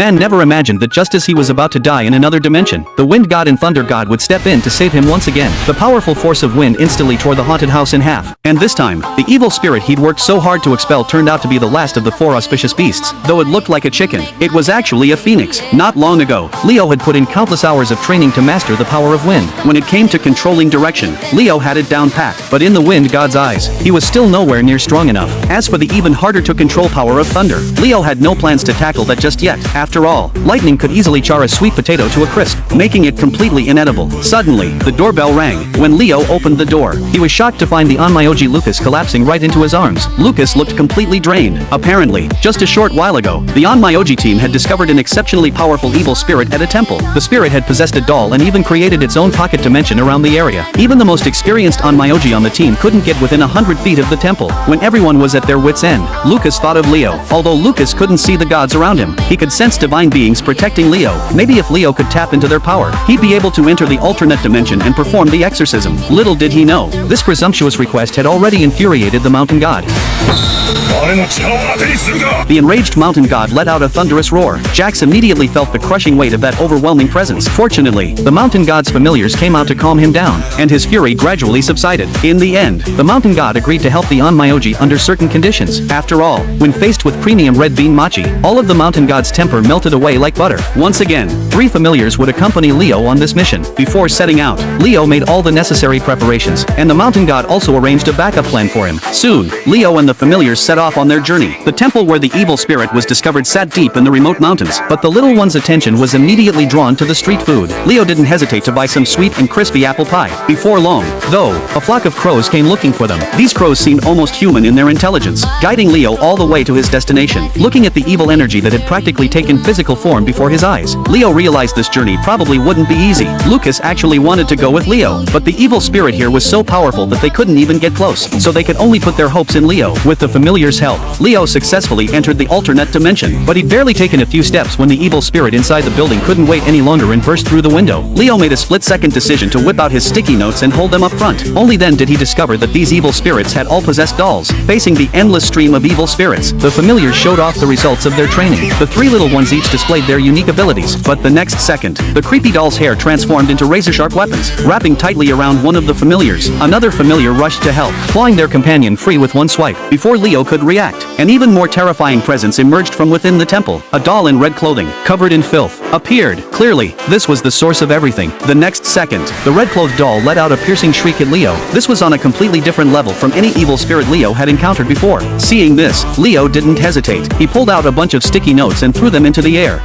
Man never imagined that just as he was about to die in another dimension, the wind god and thunder god would step in to save him once again. The powerful force of wind instantly tore the haunted house in half. And this time, the evil spirit he'd worked so hard to expel turned out to be the last of the 4 auspicious beasts. Though it looked like a chicken, it was actually a phoenix. Not long ago, Leo had put in countless hours of training to master the power of wind. When it came to controlling direction, Leo had it down pat. But in the wind god's eyes, he was still nowhere near strong enough. As for the even harder to control power of thunder, Leo had no plans to tackle that just yet. After all, lightning could easily char a sweet potato to a crisp, making it completely inedible. Suddenly, the doorbell rang. When Leo opened the door, he was shocked to find the Onmyoji Lucas collapsing right into his arms. Lucas looked completely drained. Apparently, just a short while ago, the Onmyoji team had discovered an exceptionally powerful evil spirit at a temple. The spirit had possessed a doll and even created its own pocket dimension around the area. Even the most experienced Onmyoji on the team couldn't get within 100 feet of the temple. When everyone was at their wits' end, Lucas thought of Leo. Although Lucas couldn't see the gods around him, he could sense divine beings protecting Leo. Maybe if Leo could tap into their power, he'd be able to enter the alternate dimension and perform the exorcism. Little did he know, this presumptuous request had already infuriated the mountain god. The enraged mountain god let out a thunderous roar. Jax immediately felt the crushing weight of that overwhelming presence. Fortunately, the mountain god's familiars came out to calm him down, and his fury gradually subsided. In the end, the mountain god agreed to help the Onmyoji under certain conditions. After all, when faced with premium red bean mochi, all of the mountain god's temper melted away like butter. Once again, 3 familiars would accompany Leo on this mission. Before setting out, Leo made all the necessary preparations, and the mountain god also arranged a backup plan for him. Soon, Leo and the familiars set off on their journey. The temple where the evil spirit was discovered sat deep in the remote mountains, but the little one's attention was immediately drawn to the street food. Leo didn't hesitate to buy some sweet and crispy apple pie. Before long, though, a flock of crows came looking for them. These crows seemed almost human in their intelligence, guiding Leo all the way to his destination. Looking at the evil energy that had practically taken physical form before his eyes, Leo realized this journey probably wouldn't be easy. Lucas actually wanted to go with Leo, but the evil spirit here was so powerful that they couldn't even get close, so they could only put their hopes in Leo. With the familiar's help, Leo successfully entered the alternate dimension, but he'd barely taken a few steps when the evil spirit inside the building couldn't wait any longer and burst through the window. Leo made a split-second decision to whip out his sticky notes and hold them up front. Only then did he discover that these evil spirits had all possessed dolls. Facing the endless stream of evil spirits, the familiars showed off the results of their training. The 3 little ones each displayed their unique abilities, but the next second, the creepy doll's hair transformed into razor-sharp weapons. Wrapping tightly around one of the familiars, another familiar rushed to help, clawing their companion free with one swipe. Before Leo could react, an even more terrifying presence emerged from within the temple. A doll in red clothing, covered in filth, appeared. Clearly, this was the source of everything. The next second, the red-clothed doll let out a piercing shriek at Leo. This was on a completely different level from any evil spirit Leo had encountered before. Seeing this, Leo didn't hesitate. He pulled out a bunch of sticky notes and threw them into the air.